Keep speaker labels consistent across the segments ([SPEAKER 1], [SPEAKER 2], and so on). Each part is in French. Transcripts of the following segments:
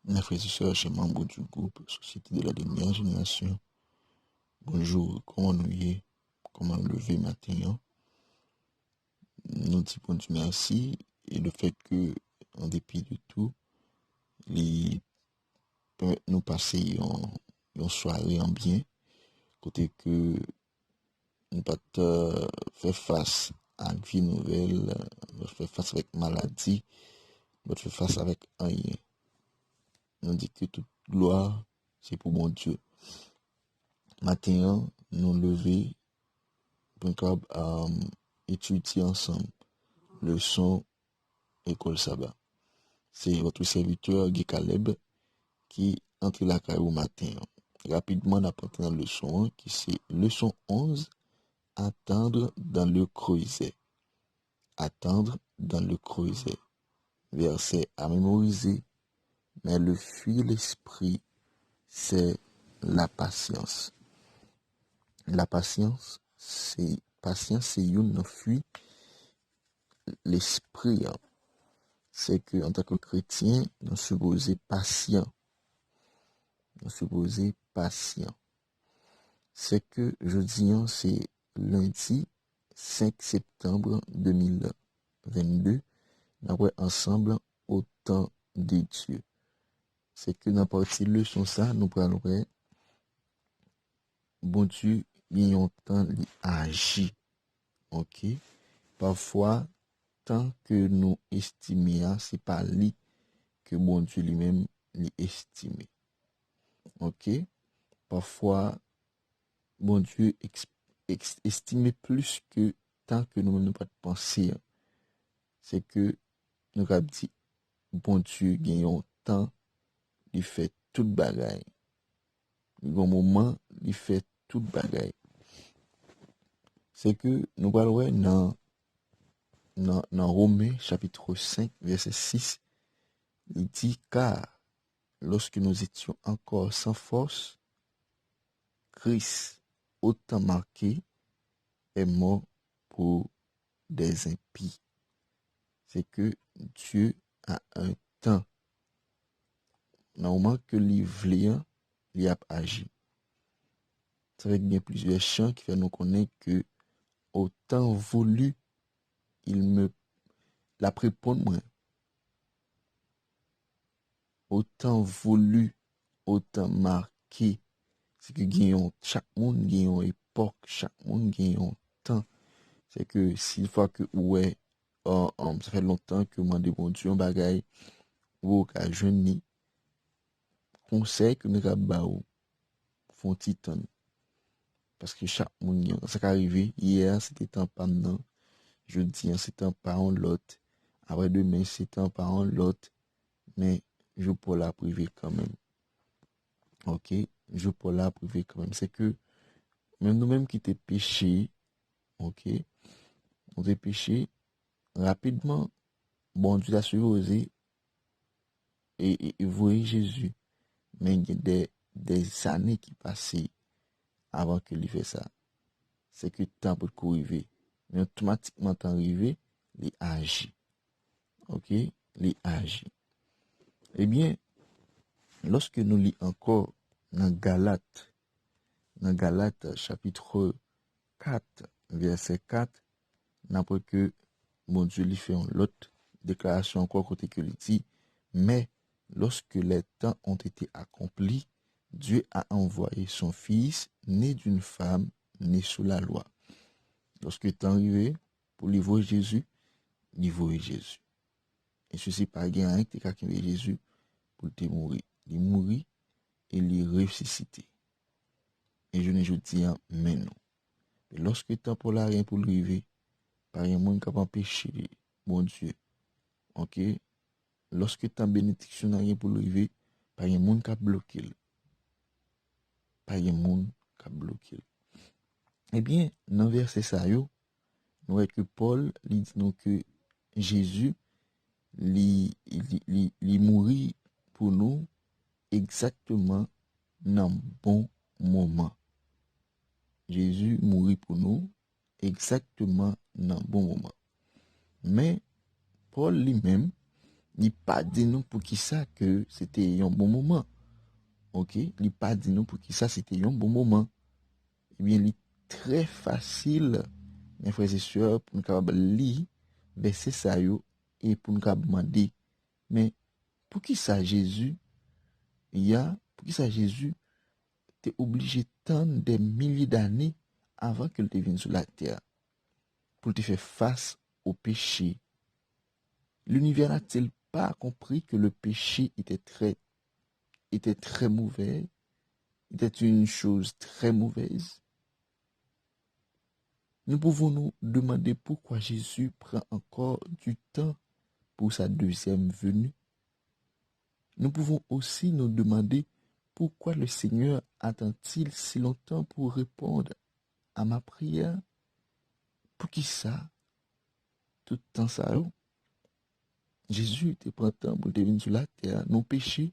[SPEAKER 1] Mes frères et sœurs, chers membres du groupe Société de la dernière génération, bonjour, comment nous y est, comment lever matin, hein? Nous disons Dieu merci et le fait que, en dépit de tout, il permet nous passer une soirée en bien, côté que nous pas faire face à une vie nouvelle, nous faire face avec maladie, nous faire face avec rien. Nous dit que toute gloire, c'est pour mon Dieu. Matin, nous lever pour étudier ensemble leçon école sabbat. C'est votre serviteur Guy Caleb qui entre la caille au matin. Rapidement, on apprend dans la leçon 1 qui c'est leçon 11, attendre dans le creuset. Attendre dans le creuset. Verset à mémoriser, mais le fruit de l'esprit, c'est la patience. La patience, c'est une fruit l'esprit, hein. C'est que en tant que chrétien, nous supposons patient. Nous supposons patient. C'est que je dis, hein, c'est lundi 5 septembre 2022. Nous ensemble au temps de Dieu. C'est que dans la partie leçon ça, nous parlons bon Dieu, il y a un temps d'agir. OK? Parfois, tant que nous estimons, c'est pas lui que bon Dieu lui-même l'estime. OK? Parfois, bon Dieu estime plus que tant que nous ne pas penser. C'est que nous avons dit, bon Dieu gagne un temps, il fait toute bagaille. Il y a un moment, il fait toute bagaille. C'est que nous parlons dans Romains chapitre 5, verset 6, il dit, car lorsque nous étions encore sans force, Christ, autant marqué, est mort pour des impies. C'est que Dieu a un temps. Normalement que l'ivlien, il a agi. C'est avec bien plusieurs chants qui fait nous connaître que au temps voulu, il me la prépond moi. Au temps voulu, au temps marqué. C'est que chaque monde gagne une époque, chaque monde gagne un temps. C'est que s'il faut que ouais, ça fait longtemps que moi de bon Dieu un bagaille ou ka jeune conseil que nous avons font titan parce que chaque monde ça qui arrivé hier c'était temps pas non jeudi c'était pas en l'autre après demain c'était pas en l'autre mais je pour la privé quand même. OK, je pour la privé quand même, c'est que même nous-mêmes qui t'es péché, OK, on t'est péché rapidement, bon Dieu a supposé et voyez Jésus, mais il y a des années qui passaient avant que lui fait ça. C'est que temps pour arriver. Mais automatiquement temps arrivé, il agit. OK? Il agit. Eh bien, lorsque nous lisons encore dans Galates chapitre 4, verset 4, n'après que mon Dieu lui fait une autre déclaration encore côté que lui dit, mais lorsque les temps ont été accomplis, Dieu a envoyé son fils, né d'une femme, né sous la loi. Lorsque est arrivé pour livrer Jésus, livrer Jésus. Et ceci pas gain qui t'a Jésus pour te mourir. Il mourit et il ressuscité. Et je ne dis mais non. Et lorsque temps pour la rien pour arriver, pas un monde capable empêcher mon Dieu. OK? Lorsque temps bénédiction n'a rien pour arriver, pas un monde qui bloqué. Pas un monde qui bloqué. Eh bien, dans verset ça yo, nous voyons que Paul dit nous que Jésus li mourit pour nous exactement dans le bon moment. Jésus mourit pour nous exactement dans le bon moment. Mais Paul lui-même, Il pas dit nous pour qui ça que c'était un bon moment. OK? Il pas dit nous pour qui ça c'était un bon moment. Eh bien, il est très facile, mes frères et sœurs, pour nous capable lire verset ça yo et pour nous capable demander mais pour qui ça Jésus pour qui ça Jésus t'es obligé tant des milliers d'années avant qu'il te vienne sur la terre pour te faire face au péché. L'univers n'a-t-il pas compris que le péché était très mauvais, était une chose très mauvaise? Nous pouvons nous demander pourquoi Jésus prend encore du temps pour sa deuxième venue. Nous pouvons aussi nous demander pourquoi le Seigneur attend-il si longtemps pour répondre à ma prière? Pour qui ça? Tout le temps ça, Jésus te prend temps pour te venir sur la terre, nos péchés,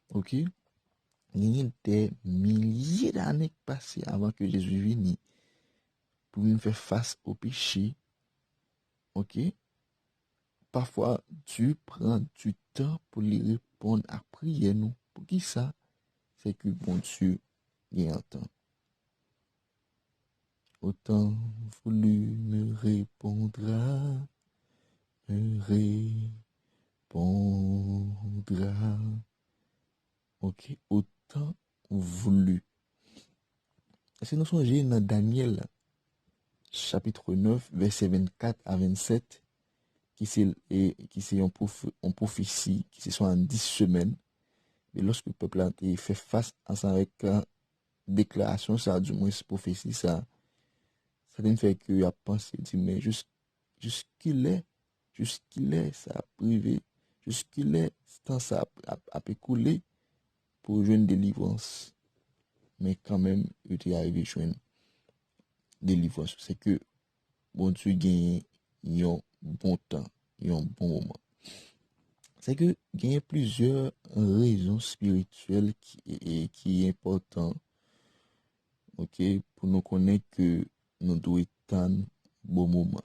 [SPEAKER 1] ok? Il y a des milliers d'années passées avant que Jésus vienne pour nous faire face au péché, ok? Parfois, Dieu prend du temps pour lui répondre à prier nous. Pour qui ça? C'est que bon Dieu y entend. Autant voulu me répondra, me répondra. Ok, autant voulu. Si nous songeons dans Daniel, chapitre 9, verset 24 à 27, qui c'est une prophétie, qui se sont en 10 semaines, et lorsque le peuple a été fait face ensemble avec la déclaration, ça, du moins, cette prophétie, ça ne fait que à penser, dit, mais jusqu'il est, ça a privé, jusqu'il est, ce temps, ça a écoulé pour jouer une délivrance. Mais quand même, il est arrivé à jouer une délivrance. C'est que, bon Dieu gagne un bon temps, un bon moment. C'est que il y a plusieurs raisons spirituelles qui est important, ok, pour nous connaître que nous devons attendre bon moment.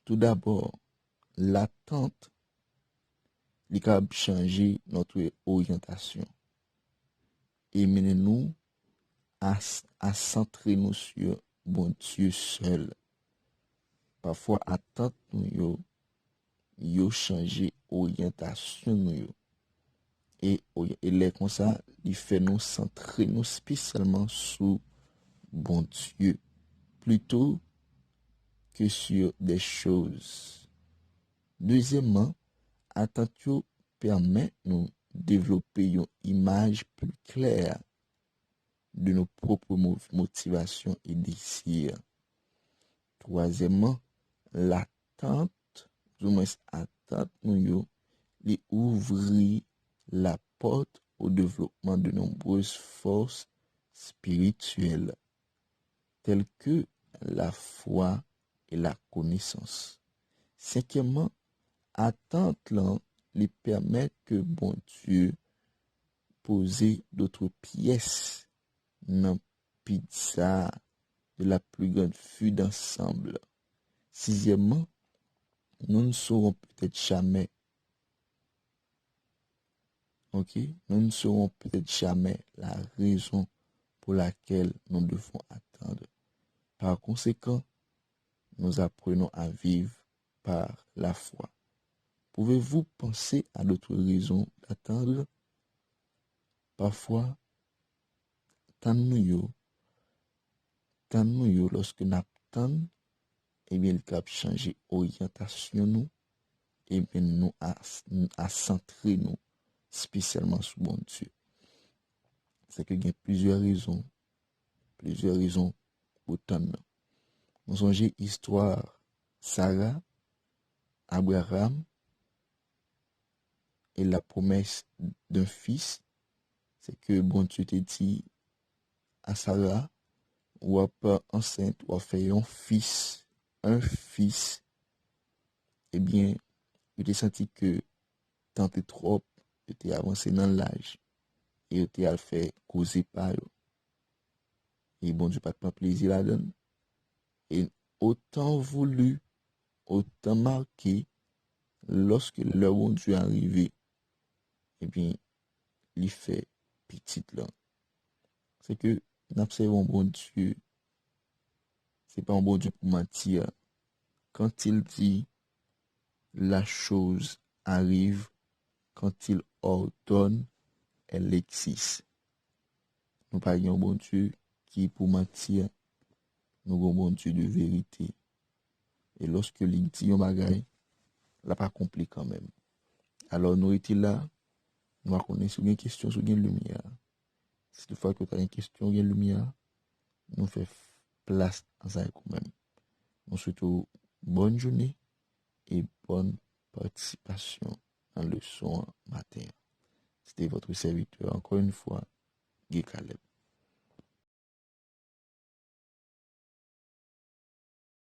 [SPEAKER 1] Tout d'abord, l'attente, il peut changer notre orientation et mener nous à centrer nous sur bon Dieu seul. Parfois, attente nous yo changer orientation nous yo. Et les comme ça, il fait nous centrer nous spécialement sur bon Dieu plutôt que sur des choses. Deuxièmement, attente permet nous développer une image plus claire de nos propres motivations et désirs. Troisièmement, l'attente, du moins attente nous li ouvrir la porte au développement de nombreuses forces spirituelles, telles que la foi et la connaissance. Cinquièmement, attente là, lui permet que bon Dieu pose d'autres pièces dans pizza de la plus grande fût d'ensemble. Sixièmement, nous ne saurons peut-être jamais, ok, nous ne saurons peut-être jamais la raison pour laquelle nous devons attendre. Par conséquent, nous apprenons à vivre par la foi. Pouvez-vous penser à d'autres raisons d'attendre? Parfois, tant nous lorsque nous attendons, eh bien, il peut changer orientation nous, et bien, nous à centrer nous, spécialement sur bon Dieu. C'est qu'il y a plusieurs raisons pour attendre. Nous songez histoire Sarah, Abraham et la promesse d'un fils. C'est que bon Dieu te dit à Sarah, ou pas enceinte, ou fait un fils, eh bien, il a senti que tant et trop, il était avancé dans l'âge, et il était fait causer par eux. Et bon Dieu pas de plaisir là-dedans. Et autant voulu, autant marqué, lorsque le bon Dieu arrivé, eh bien, il fait petit là. C'est que n'observons bon Dieu, c'est pas un bon Dieu pour mentir. Quand il dit la chose arrive, quand il ordonne, elle existe. Nous parlons un bon Dieu qui pour mentir, nous avons un bon Dieu de vérité. Et lorsque il dit un bagay, la pas accompli quand même. Alors nous étions là, nous connaissons une question sur une lumière. Si toutefois que tu as une question sur une lumière, nous faisons place à ça quand même. Nous souhaitons bonne journée et bonne participation dans le son matin. C'était votre serviteur, encore une fois, Guy Caleb.